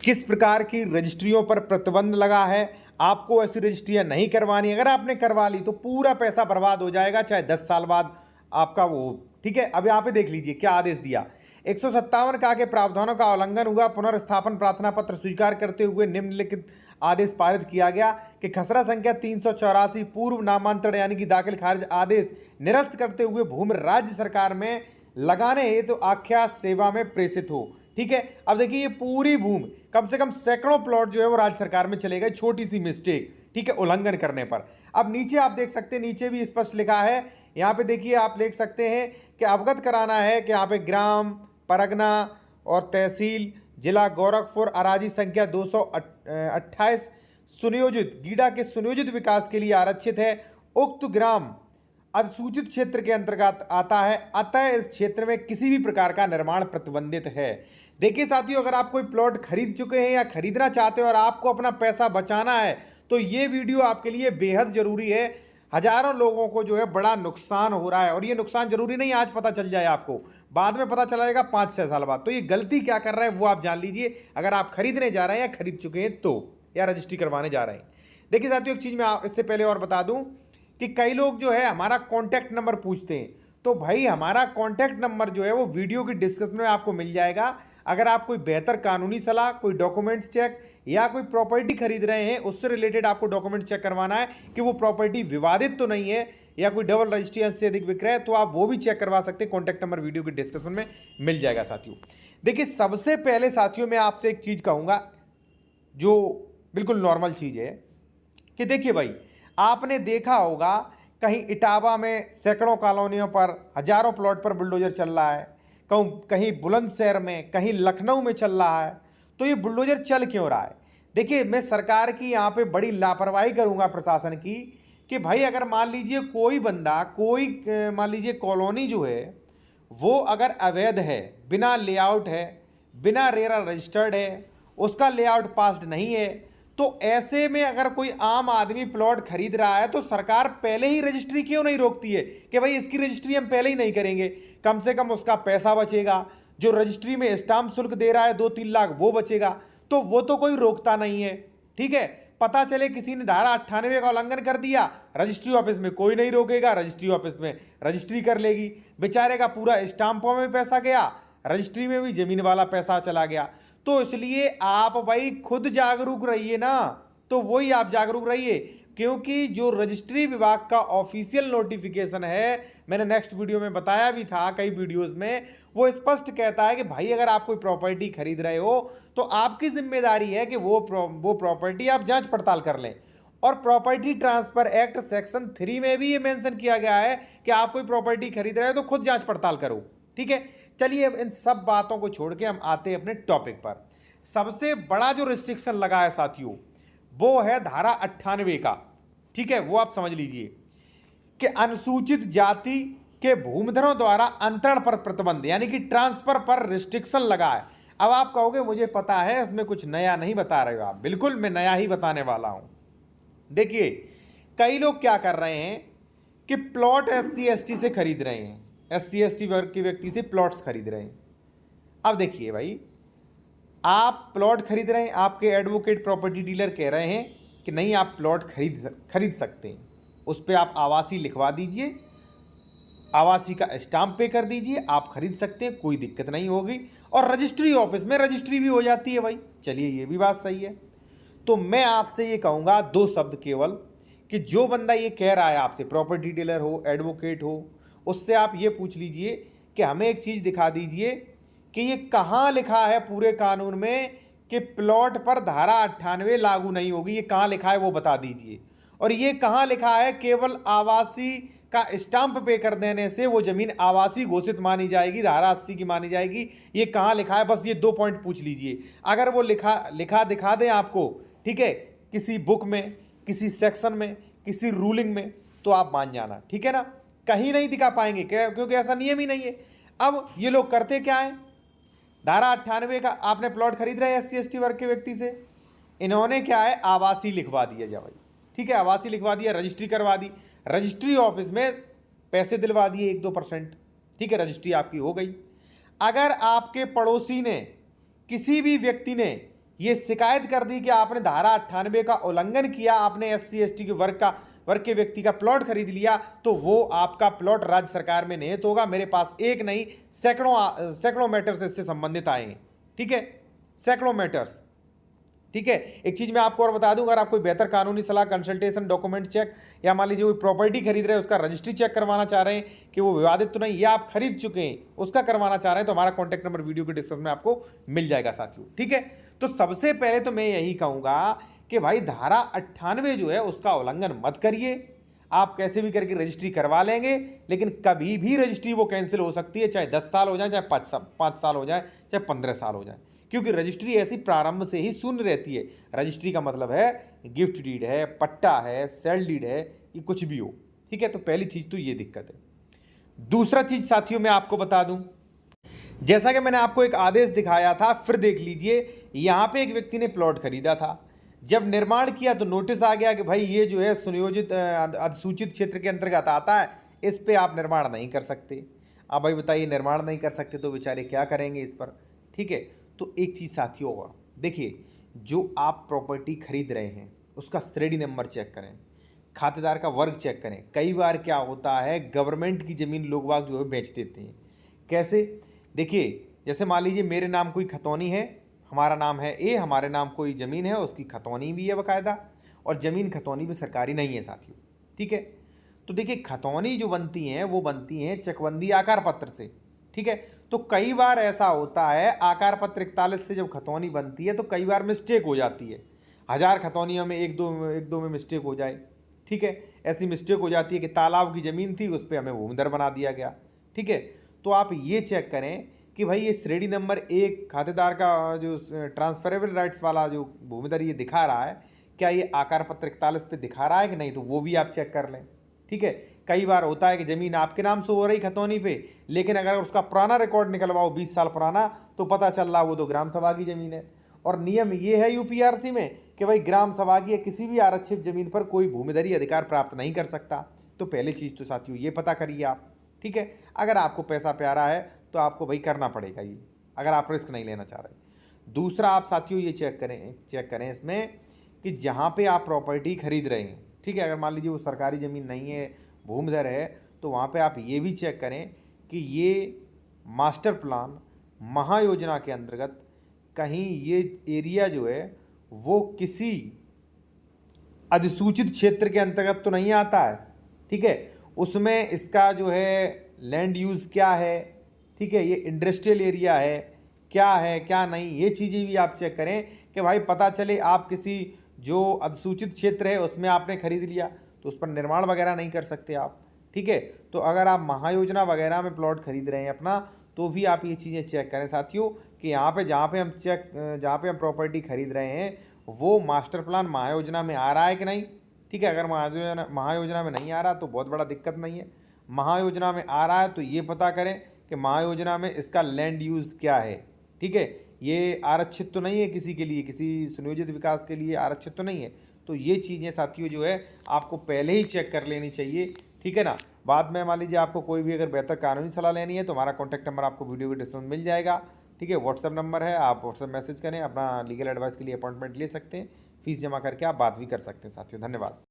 किस प्रकार की रजिस्ट्रियों पर प्रतिबंध लगा है, आपको ऐसी रजिस्ट्रियां नहीं करवानी। अगर आपने करवा ली तो पूरा पैसा बर्बाद हो जाएगा, चाहे 10 साल बाद आपका वो। ठीक है, अब यहाँ पे देख लीजिए क्या आदेश दिया। 157 का के प्रावधानों का उल्लंघन हुआ, पुनर्स्थापन प्रार्थना पत्र स्वीकार करते हुए निम्नलिखित आदेश पारित किया गया कि खसरा संख्या 384 पूर्व नामांतरण यानी कि दाखिल खारिज आदेश निरस्त करते हुए भूमि राज्य सरकार में लगाने हेतु तो आख्या सेवा में प्रेषित हो। ठीक है, अब देखिए ये पूरी भूमि कम से कम सैकड़ों प्लॉट जो है वो राज्य सरकार में चले गए, छोटी सी मिस्टेक, ठीक है, उल्लंघन करने पर। अब नीचे आप देख सकते हैं, नीचे भी स्पष्ट लिखा है, यहाँ पे देखिए आप देख सकते हैं कि अवगत कराना है कि यहाँ पे ग्राम, परगना और तहसील जिला गोरखपुर अराजी संख्या 228 सुनियोजित गीडा के सुनियोजित विकास के लिए आरक्षित है। उक्त ग्राम अधिसूचित क्षेत्र के अंतर्गत आता है, अतः इस क्षेत्र में किसी भी प्रकार का निर्माण प्रतिबंधित है। देखिए साथियों, अगर आप कोई प्लॉट खरीद चुके हैं या खरीदना चाहते हो और आपको अपना पैसा बचाना है तो ये वीडियो आपके लिए बेहद जरूरी है। हजारों लोगों को जो है बड़ा नुकसान हो रहा है, और ये नुकसान जरूरी नहीं आज पता चल जाए आपको, बाद में पता चला जाएगा 5-6 साल बाद। तो ये गलती क्या कर रहा है वो आप जान लीजिए, अगर आप खरीदने जा रहे हैं या खरीद चुके हैं तो, या रजिस्ट्री करवाने जा रहे हैं। देखिए साथियों, एक चीज़ मैं इससे पहले और बता दूं कि कई लोग जो है हमारा कॉन्टैक्ट नंबर पूछते हैं, तो भाई हमारा कॉन्टैक्ट नंबर जो है वो वीडियो की डिस्क्रिप्शन में आपको मिल जाएगा। अगर आप कोई बेहतर कानूनी सलाह, कोई डॉक्यूमेंट्स चेक या कोई प्रॉपर्टी खरीद रहे हैं, उससे रिलेटेड आपको डॉक्यूमेंट चेक करवाना है कि वो प्रॉपर्टी विवादित तो नहीं है या कोई डबल रजिस्ट्री से अधिक विक्रय है, तो आप वो भी चेक करवा सकते हैं। कॉन्टैक्ट नंबर वीडियो के डिस्क्रिप्शन में मिल जाएगा साथियों। देखिए सबसे पहले साथियों मैं आपसे एक चीज़ कहूँगा जो बिल्कुल नॉर्मल चीज़ है कि देखिए भाई, आपने देखा होगा कहीं इटावा में सैकड़ों कॉलोनियों पर, हजारों प्लॉट पर बुलडोजर चल रहा है, कहीं बुलंदशहर में, कहीं लखनऊ में चल रहा है। तो ये बुलडोजर चल क्यों रहा है? देखिए मैं सरकार की यहाँ पे बड़ी लापरवाही करूँगा प्रशासन की, कि भाई अगर मान लीजिए कोई बंदा, कोई मान लीजिए कॉलोनी जो है वो अगर अवैध है, बिना लेआउट है, बिना रेरा रजिस्टर्ड है, उसका लेआउट पास्ड नहीं है, तो ऐसे में अगर कोई आम आदमी प्लॉट खरीद रहा है तो सरकार पहले ही रजिस्ट्री क्यों नहीं रोकती है कि भाई इसकी रजिस्ट्री हम पहले ही नहीं करेंगे, कम से कम उसका पैसा बचेगा, जो रजिस्ट्री में स्टाम्प शुल्क दे रहा है 2-3 लाख वो बचेगा। तो वो तो कोई रोकता नहीं है। ठीक है, पता चले किसी ने धारा 98 का उल्लंघन कर दिया, रजिस्ट्री ऑफिस में कोई नहीं रोकेगा, रजिस्ट्री ऑफिस में रजिस्ट्री कर लेगी, बेचारे का पूरा स्टाम्पों में पैसा गया, रजिस्ट्री में भी जमीन वाला पैसा चला गया। तो इसलिए आप भाई खुद जागरूक रहिए ना, तो वही आप जागरूक रहिए, क्योंकि जो रजिस्ट्री विभाग का ऑफिशियल नोटिफिकेशन है, मैंने नेक्स्ट वीडियो में बताया भी था कई वीडियोस में, वो स्पष्ट कहता है कि भाई अगर आप कोई प्रॉपर्टी खरीद रहे हो तो आपकी जिम्मेदारी है कि वो प्रॉपर्टी आप जांच पड़ताल कर लें। और प्रॉपर्टी ट्रांसफर एक्ट सेक्शन 3 में भी ये मेंशन किया गया है कि आप कोई प्रॉपर्टी खरीद रहे हो तो खुद जांच पड़ताल करो। ठीक है, चलिए अब इन सब बातों को छोड़ के हम आते हैं अपने टॉपिक पर। सबसे बड़ा जो रिस्ट्रिक्शन लगा है साथियों वो है धारा 98 का। ठीक है, वो आप समझ लीजिए कि अनुसूचित जाति के भूमिधरों द्वारा अंतरण पर प्रतिबंध यानी कि ट्रांसफर पर रिस्ट्रिक्शन लगा है। अब आप कहोगे मुझे पता है इसमें कुछ नया नहीं बता रहे हो आप, बिल्कुल मैं नया ही बताने वाला हूं। देखिए कई लोग क्या कर रहे हैं कि प्लॉट SC/ST से खरीद रहे हैं, SC/ST वर्ग के व्यक्ति से प्लॉट्स खरीद रहे हैं। अब देखिए भाई, आप प्लॉट खरीद रहे हैं, आपके एडवोकेट प्रॉपर्टी डीलर कह रहे हैं कि नहीं आप प्लॉट खरीद सकते हैं, उस पर आप आवासी लिखवा दीजिए, आवासी का स्टाम्प पे कर दीजिए, आप खरीद सकते हैं, कोई दिक्कत नहीं होगी, और रजिस्ट्री ऑफिस में रजिस्ट्री भी हो जाती है भाई। चलिए ये भी बात सही है। तो मैं आपसे ये कहूँगा 2 शब्द केवल, कि जो बंदा ये कह रहा है आपसे, प्रॉपर्टी डीलर हो, एडवोकेट हो, उससे आप ये पूछ लीजिए कि हमें एक चीज़ दिखा दीजिए कि ये कहाँ लिखा है पूरे कानून में कि प्लॉट पर धारा 98 लागू नहीं होगी, ये कहाँ लिखा है वो बता दीजिए। और ये कहाँ लिखा है केवल आवासी का स्टाम्प पे कर देने से वो जमीन आवासी घोषित मानी जाएगी, धारा 80 की मानी जाएगी, ये कहाँ लिखा है? बस ये 2 पॉइंट पूछ लीजिए। अगर वो लिखा दिखा दें आपको, ठीक है, किसी बुक में, किसी सेक्शन में, किसी रूलिंग में, तो आप मान जाना। ठीक है ना, कहीं नहीं दिखा पाएंगे क्योंकि ऐसा नियम ही नहीं है। अब ये लोग करते क्या है, धारा 98 का आपने प्लॉट खरीद रहे हैं SC/ST वर्ग के व्यक्ति से, इन्होंने क्या है आवासी लिखवा दिया जा भाई। ठीक है, आवासी लिखवा दिया, रजिस्ट्री करवा दी, रजिस्ट्री ऑफिस में पैसे दिलवा दिए 1-2%। ठीक है, रजिस्ट्री आपकी हो गई। अगर आपके पड़ोसी ने, किसी भी व्यक्ति ने ये शिकायत कर दी कि आपने धारा 98 का उल्लंघन किया, आपने SC ST के वर्ग के व्यक्ति का प्लॉट खरीद लिया, तो वो आपका प्लॉट राज्य सरकार में निहित होगा। मेरे पास एक नहीं सैकड़ों मैटर्स इससे संबंधित आए हैं, ठीक है, सैकड़ों मैटर्स, ठीक है। एक चीज मैं आपको और बता दूं, अगर आप कोई बेहतर कानूनी सलाह, कंसल्टेशन, डॉक्यूमेंट चेक, या मान लीजिए कोई प्रॉपर्टी खरीद रहे हैं उसका रजिस्ट्री चेक करवाना चाह रहे हैं कि वो विवादित तो नहीं, या आप खरीद चुके हैं उसका करवाना चाह रहे हैं, तो हमारा कॉन्टैक्ट नंबर वीडियो के डिस्क्रिप्शन में आपको मिल जाएगा साथियों, ठीक है। तो सबसे पहले तो मैं यही कहूंगा कि भाई धारा 98 जो है उसका उल्लंघन मत करिए। आप कैसे भी करके रजिस्ट्री करवा लेंगे, लेकिन कभी भी रजिस्ट्री वो कैंसिल हो सकती है, चाहे 10 साल हो जाए, चाहे 5 साल हो जाए, चाहे 15 साल हो जाए, क्योंकि रजिस्ट्री ऐसी प्रारंभ से ही शून्य रहती है। रजिस्ट्री का मतलब है गिफ्ट डीड है, पट्टा है, सेल डीड है, ये कुछ भी हो, ठीक है। तो पहली चीज तो ये दिक्कत है। दूसरा चीज साथियों मैं आपको बता दूं, जैसा कि मैंने आपको एक आदेश दिखाया था, फिर देख लीजिए, यहां पे एक व्यक्ति ने प्लॉट खरीदा था, जब निर्माण किया तो नोटिस आ गया कि भाई ये जो है सुनियोजित अधिसूचित क्षेत्र के अंतर्गत आता है, इस पे आप निर्माण नहीं कर सकते। अब भाई बताइए, निर्माण नहीं कर सकते तो बेचारे क्या करेंगे इस पर, ठीक है। तो एक चीज़ साथियों और देखिए, जो आप प्रॉपर्टी खरीद रहे हैं उसका श्रेणी नंबर चेक करें, खातेदार का वर्ग चेक करें। कई बार क्या होता है, गवर्नमेंट की ज़मीन लोग बाग जो है बेच देते हैं। कैसे? देखिए, जैसे मान लीजिए मेरे नाम कोई खतौनी है, हमारा नाम है ए, हमारे नाम कोई ज़मीन है, उसकी खतौनी भी है बाकायदा, और ज़मीन खतौनी भी सरकारी नहीं है साथियों, ठीक है। तो देखिए, खतौनी जो बनती हैं वो बनती हैं चकबंदी आकार पत्र से, ठीक है। तो कई बार ऐसा होता है, आकार पत्र 41 से जब खतौनी बनती है तो कई बार मिस्टेक हो जाती है। 1000 खतौनियों में एक दो में मिस्टेक हो जाए, ठीक है। ऐसी मिस्टेक हो जाती है कि तालाब की ज़मीन थी, उस पर हमें भूमिदर बना दिया गया, ठीक है। तो आप ये चेक करें कि भाई ये श्रेणी नंबर 1 खातेदार का जो ट्रांसफरेबल राइट्स वाला जो भूमिदर ये दिखा रहा है, क्या ये आकार पत्र 41 पे दिखा रहा है कि नहीं, तो वो भी आप चेक कर लें, ठीक है। कई बार होता है कि ज़मीन आपके नाम से हो रही खतौनी पे, लेकिन अगर उसका पुराना रिकॉर्ड निकलवाओ 20 साल पुराना, तो पता चल रहा वो तो ग्राम सभा की ज़मीन है। और नियम ये है यूपीआरसी में कि भाई ग्राम सभा की या किसी भी आरक्षित ज़मीन पर कोई भूमिधरी अधिकार प्राप्त नहीं कर सकता। तो पहली चीज़ तो साथियों ये पता करिए आप, ठीक है। अगर आपको पैसा प्यारा है तो आपको भाई करना पड़ेगा ये, अगर आप रिस्क नहीं लेना चाह रहे। दूसरा आप साथियों ये चेक करें इसमें कि जहाँ पे आप प्रॉपर्टी खरीद रहे हैं, ठीक है, अगर मान लीजिए वो सरकारी ज़मीन नहीं है, भूमिधर है, तो वहाँ पे आप ये भी चेक करें कि ये मास्टर प्लान महायोजना के अंतर्गत कहीं ये एरिया जो है वो किसी अधिसूचित क्षेत्र के अंतर्गत तो नहीं आता है, ठीक है। उसमें इसका जो है लैंड यूज़ क्या है, ठीक है, ये इंडस्ट्रियल एरिया है क्या नहीं, ये चीज़ें भी आप चेक करें कि भाई पता चले आप किसी जो अधिसूचित क्षेत्र है उसमें आपने खरीद लिया तो उस पर निर्माण वगैरह नहीं कर सकते आप, ठीक है। तो अगर आप महायोजना वगैरह में प्लॉट खरीद रहे हैं अपना, तो भी आप ये चीज़ें चेक करें साथियों कि यहाँ पे जहाँ पे हम प्रॉपर्टी खरीद रहे हैं वो मास्टर प्लान महायोजना में आ रहा है कि नहीं, ठीक है। अगर महायोजना में नहीं आ रहा तो बहुत बड़ा दिक्कत नहीं है। महायोजना में आ रहा है तो ये पता करें कि महायोजना में इसका लैंड यूज़ क्या है, ठीक है। ये आरक्षित तो नहीं है किसी के लिए, किसी सुनियोजित विकास के लिए आरक्षित तो नहीं है। तो ये चीज़ें साथियों जो है आपको पहले ही चेक कर लेनी चाहिए, ठीक है ना। बाद में मान लीजिए आपको कोई भी अगर बेहतर कानूनी सलाह लेनी है तो हमारा कॉन्टैक्ट नंबर आपको वीडियो के डिस्क्रिप्शन में मिल जाएगा, ठीक है। व्हाट्सअप नंबर है, आप व्हाट्सअप मैसेज करें, अपना लीगल एडवाइस के लिए अपॉइंटमेंट ले सकते हैं, फीस जमा करके आप बात भी कर सकते हैं साथियों। धन्यवाद।